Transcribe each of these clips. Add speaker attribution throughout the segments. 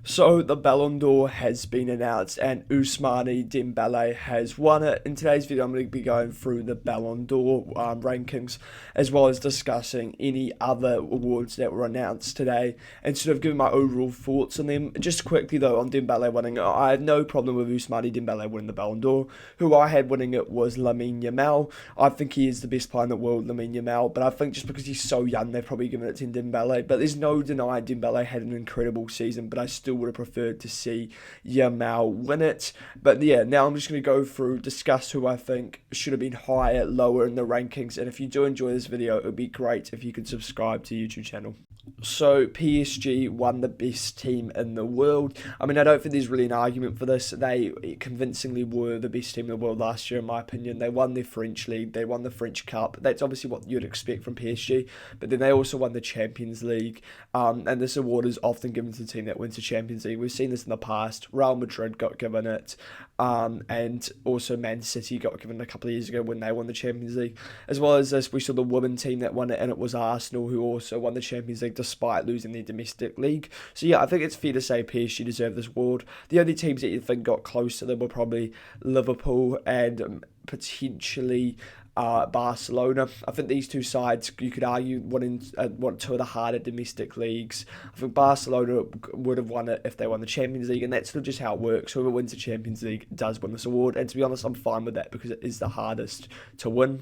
Speaker 1: So the Ballon D'Or has been announced and Ousmane Dembélé has won it. In today's video I'm going to be going through the Ballon D'Or rankings as well as discussing any other awards that were announced today and sort of giving my overall thoughts on them. Just quickly though on Dembélé winning, I have no problem with Ousmane Dembélé winning the Ballon D'Or. Who I had winning it was Lamine Yamal. I think he is the best player in the world, Lamine Yamal, but I think just because he's so young they've probably given it to Dembélé. But there's no denying Dembélé had an incredible season, but I still would have preferred to see Yamal win it. But yeah, now I'm just going to go through, discuss who I think should have been higher, lower in the rankings. And if you do enjoy this video, it would be great if you could subscribe to the YouTube channel. So PSG won the best team in the world. I mean, I don't think there's really an argument for this. They convincingly were the best team in the world last year, in my opinion. They won the French League, they won the French Cup. That's obviously what you'd expect from PSG. But then they also won the Champions League. And this award is often given to the team that wins the Champions League. We've seen this in the past. Real Madrid got given it. And also Man City got given it a couple of years ago when they won the Champions League. As well as this, we saw the women team that won it, and it was Arsenal who also won the Champions League despite losing their domestic league. So yeah, I think it's fair to say PSG deserve this award. The only teams that you think got close to them were probably Liverpool and potentially Barcelona. I think these two sides, you could argue, won two of the harder domestic leagues. I think Barcelona would have won it if they won the Champions League, and that's sort of just how it works. Whoever wins the Champions League does win this award, and to be honest, I'm fine with that because it is the hardest to win.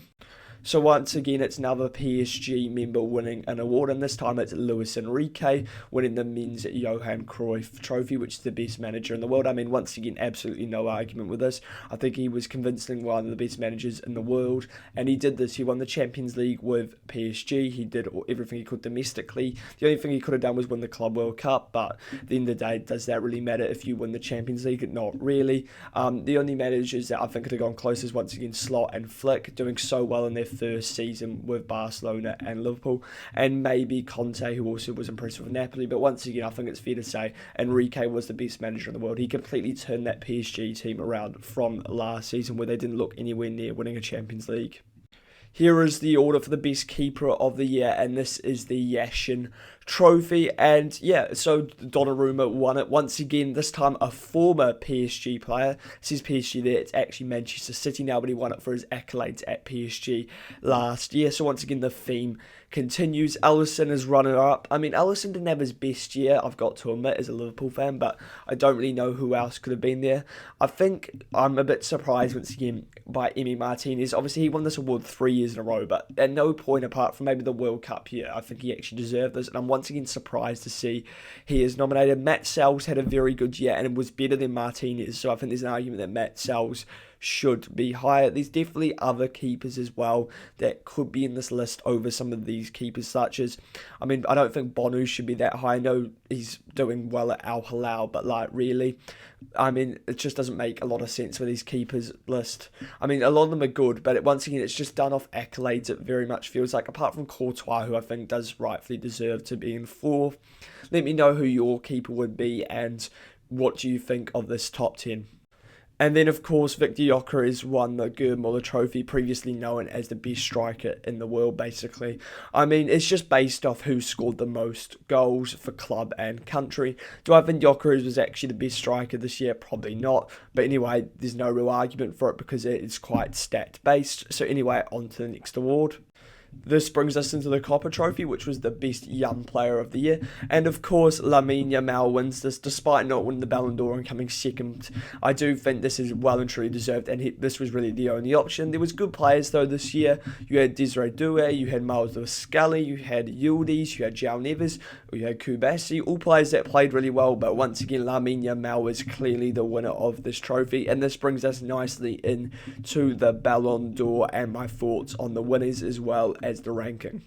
Speaker 1: So once again, it's another PSG member winning an award, and this time it's Luis Enrique winning the men's Johan Cruyff Trophy, which is the best manager in the world. I mean, once again, absolutely no argument with this. I think he was convincingly one of the best managers in the world, and he did this. He won the Champions League with PSG. He did everything he could domestically. The only thing he could have done was win the Club World Cup, but at the end of the day, does that really matter if you win the Champions League? Not really. The only managers that I think could have gone close is once again Slot and Flick, doing so well in their first season with Barcelona and Liverpool, and maybe Conte, who also was impressive with Napoli. But once again, I think it's fair to say Enrique was the best manager in the world. He completely turned that PSG team around from last season where they didn't look anywhere near winning a Champions League. Here is the order for the best keeper of the year, and this is the Yashin Trophy. And yeah, so Donnarumma won it once again, this time a former PSG player. It says PSG there, it's actually Manchester City now, but he won it for his accolades at PSG last year. So once again, the theme continues. Alisson is runner-up. I mean, Alisson didn't have his best year, I've got to admit, as a Liverpool fan, but I don't really know who else could have been there. I think I'm a bit surprised once again by Emi Martinez. Obviously, he won this award 3 years in a row, but at no point apart from maybe the World Cup year, I think he actually deserved this, and I'm once again surprised to see he is nominated. Matt Sells had a very good year and was better than Martinez, so I think there's an argument that Matt Sells should be higher. There's definitely other keepers as well that could be in this list over some of these keepers, such as, I mean, I don't think Bonu should be that high. I know he's doing well at Al Hilal, but like really, I mean, it just doesn't make a lot of sense for these keepers list. I mean, a lot of them are good, but once again, it's just done off accolades. It very much feels like, apart from Courtois, who I think does rightfully deserve to be in fourth. Let me know who your keeper would be and what do you think of this top 10. And then, of course, Victor Gyökeres won the Gerd Müller Trophy, previously known as the best striker in the world, basically. I mean, it's just based off who scored the most goals for club and country. Do I think Gyökeres was actually the best striker this year? Probably not. But anyway, there's no real argument for it because it is quite stat-based. So anyway, on to the next award. This brings us into the Copper Trophy, which was the best young player of the year. And of course, Lamine Yamal wins this, despite not winning the Ballon D'Or and coming second. I do think this is well and truly deserved, and this was really the only option. There was good players, though, this year. You had Desiree Doué, you had Miles Scully, you had Yildiz, you had João Neves, you had Kubasi, all players that played really well. But once again, Lamine Yamal was clearly the winner of this trophy. And this brings us nicely into the Ballon D'Or and my thoughts on the winners as well as the ranking.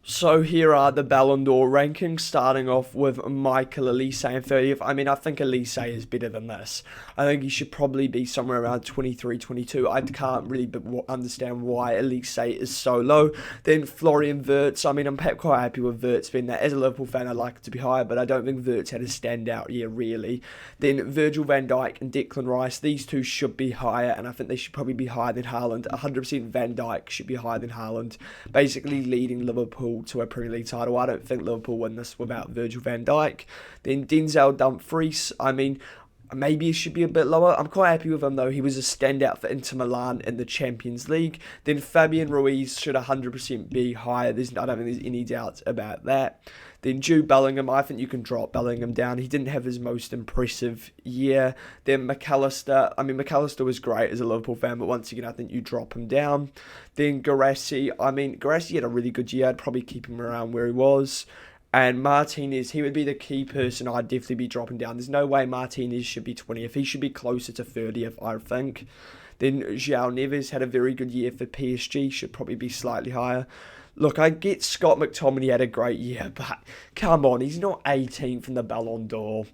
Speaker 1: So here are the Ballon D'Or rankings, starting off with Michael Olise in 30th. I mean, I think Olise is better than this. I think he should probably be somewhere around 23, 22. I can't really understand why Olise is so low. Then Florian Wirtz. I mean, I'm quite happy with Wirtz being that. As a Liverpool fan, I'd like it to be higher, but I don't think Wirtz had a standout year, really. Then Virgil van Dijk and Declan Rice. These two should be higher, and I think they should probably be higher than Haaland. 100% Van Dijk should be higher than Haaland. Basically leading Liverpool Liverpool to a Premier League title. I don't think Liverpool win this without Virgil van Dijk. Then Denzel Dumfries, I mean, maybe he should be a bit lower. I'm quite happy with him though. He was a standout for Inter Milan in the Champions League. Then Fabian Ruiz should 100% be higher. I don't think there's any doubts about that. Then Jude Bellingham, I think you can drop Bellingham down. He didn't have his most impressive year. Then McAllister was great as a Liverpool fan, but once again, I think you drop him down. Then Guirassy, Guirassy had a really good year. I'd probably keep him around where he was. And Martinez, he would be the key person I'd definitely be dropping down. There's no way Martinez should be 20th. He should be closer to 30th, I think. Then João Neves had a very good year for PSG, should probably be slightly higher. Look, I get Scott McTominay had a great year, but come on, he's not 18th in the Ballon d'Or.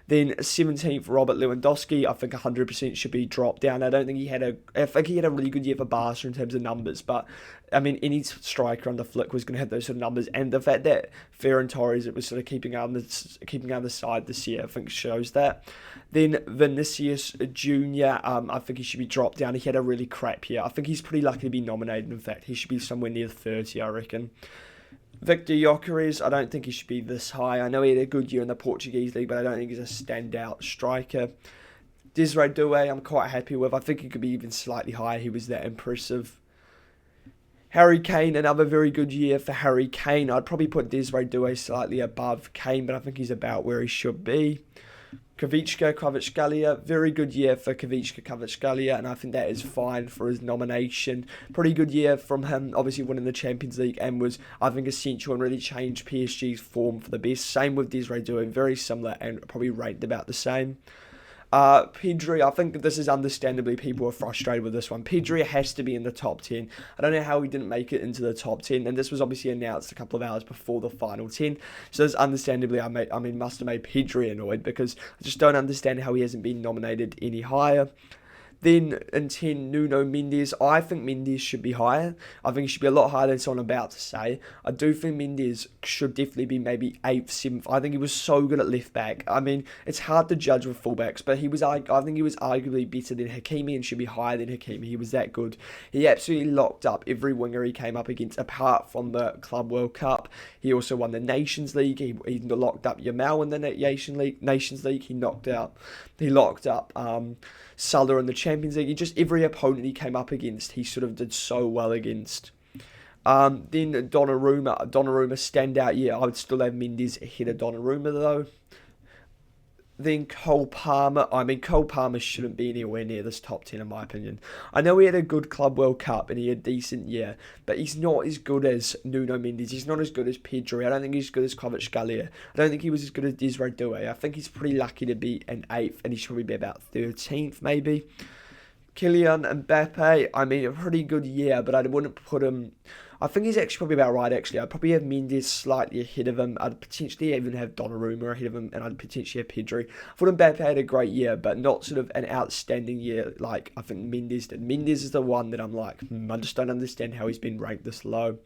Speaker 1: Then 17th, Robert Lewandowski, I think 100% should be dropped down. I think he had a really good year for Barca in terms of numbers, but I mean, any striker under Flick was going to have those sort of numbers, and the fact that Ferran Torres it was sort of keeping on the side this year, I think shows that. Then Vinicius Junior, I think he should be dropped down. He had a really crap year. I think he's pretty lucky to be nominated. In fact, he should be somewhere near 30, I reckon. Victor Gyökeres, I don't think he should be this high. I know he had a good year in the Portuguese league, but I don't think he's a standout striker. Desiree Doué, I'm quite happy with. I think he could be even slightly higher. He was that impressive. Harry Kane, another very good year for Harry Kane. I'd probably put Desiree Doué slightly above Kane, but I think he's about where he should be. Kvaratskhelia, very good year for Kvaratskhelia, and I think that is fine for his nomination. Pretty good year from him, obviously winning the Champions League, and was, I think, essential and really changed PSG's form for the best. Same with Desiree Doué, very similar and probably ranked about the same. Pedri, I think this is understandably people are frustrated with this one. Pedri has to be in the top 10. I don't know how he didn't make it into the top 10, and this was obviously announced a couple of hours before the final 10. So this understandably, must have made Pedri annoyed because I just don't understand how he hasn't been nominated any higher. Then in 10, Nuno Mendes. I think Mendes should be higher. I think he should be a lot higher than someone I'm about to say. I do think Mendes should definitely be maybe 8th, 7th. I think he was so good at left back. I mean, it's hard to judge with fullbacks, but I think he was arguably better than Hakimi and should be higher than Hakimi. He was that good. He absolutely locked up every winger he came up against, apart from the Club World Cup. He also won the Nations League. He locked up Yamal in the Nations League. He locked up Salah in the Champions League. Every opponent he came up against, he sort of did so well against. Then Donnarumma standout year. I would still have Mendes ahead of Donnarumma though. Then Cole Palmer. Cole Palmer shouldn't be anywhere near this top 10 in my opinion. I know he had a good Club World Cup and he had a decent year, but he's not as good as Nuno Mendes. He's not as good as Pedri. I don't think he's as good as Kvaratskhelia. I don't think he was as good as Desiree Doué. I think he's pretty lucky to be an 8th, and he should probably be about 13th maybe. Kylian Mbappe, a pretty good year, but I wouldn't put him... I think he's actually probably about right, actually. I'd probably have Mendes slightly ahead of him. I'd potentially even have Donnarumma ahead of him, and I'd potentially have Pedri. I thought Mbappe had a great year, but not sort of an outstanding year like I think Mendes did. Mendes is the one that I'm like, I just don't understand how he's been ranked this low.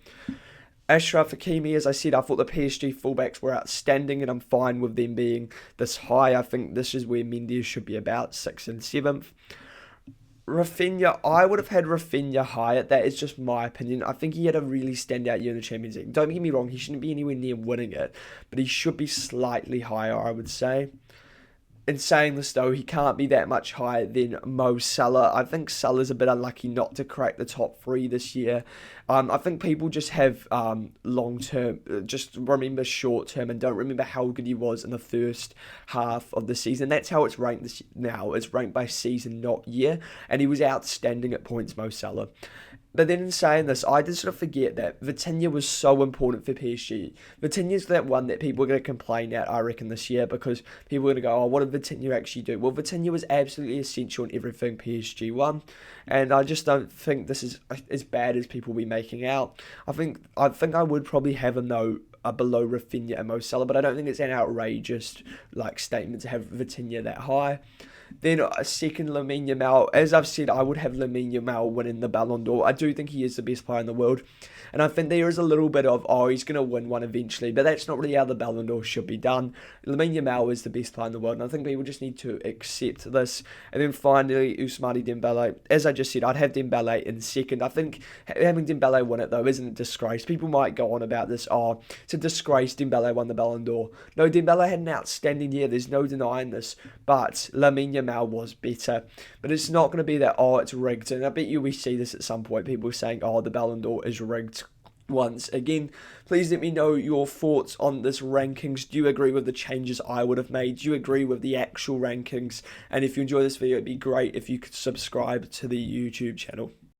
Speaker 1: Achraf Hakimi, as I said, I thought the PSG fullbacks were outstanding, and I'm fine with them being this high. I think this is where Mendes should be about 6th and 7th. Rafinha, I would have had Rafinha higher. That is just my opinion. I think he had a really standout year in the Champions League. Don't get me wrong, he shouldn't be anywhere near winning it, but he should be slightly higher, I would say. In saying this though, he can't be that much higher than Mo Salah. I think Salah's a bit unlucky not to crack the top 3 this year. I think people just have long-term, just remember short-term and don't remember how good he was in the first half of the season. That's how it's ranked now. It's ranked by season, not year. And he was outstanding at points, Mo Salah. But then in saying this, I did sort of forget that Vitinha was so important for PSG. Vitinha's that one that people are going to complain at, I reckon, this year, because people are going to go, oh, what did Vitinha actually do? Well, Vitinha was absolutely essential in everything PSG won, and I just don't think this is as bad as people will be making out. I think I would probably have him, though, are below Rafinha and Mo Salah, but I don't think it's an outrageous statement to have Vitinha that high. Then a second, Lamine Yamal. As I've said, I would have Lamine Yamal winning the Ballon d'Or. I do think he is the best player in the world. And I think there is a little bit of, he's going to win one eventually. But that's not really how the Ballon d'Or should be done. Lamine Yamal is the best player in the world. And I think people just need to accept this. And then finally, Ousmane Dembélé. As I just said, I'd have Dembélé in second. I think having Dembélé win it, though, isn't a disgrace. People might go on about this. It's a disgrace Dembélé won the Ballon d'Or. No, Dembélé had an outstanding year. There's no denying this. But Lamine Yamal was better. But it's not going to be that, it's rigged. And I bet you we see this at some point. People saying, the Ballon d'Or is rigged. Once again, please let me know your thoughts on this rankings. Do you agree with the changes I would have made? Do you agree with the actual rankings? And if you enjoy this video, it'd be great if you could subscribe to the YouTube channel.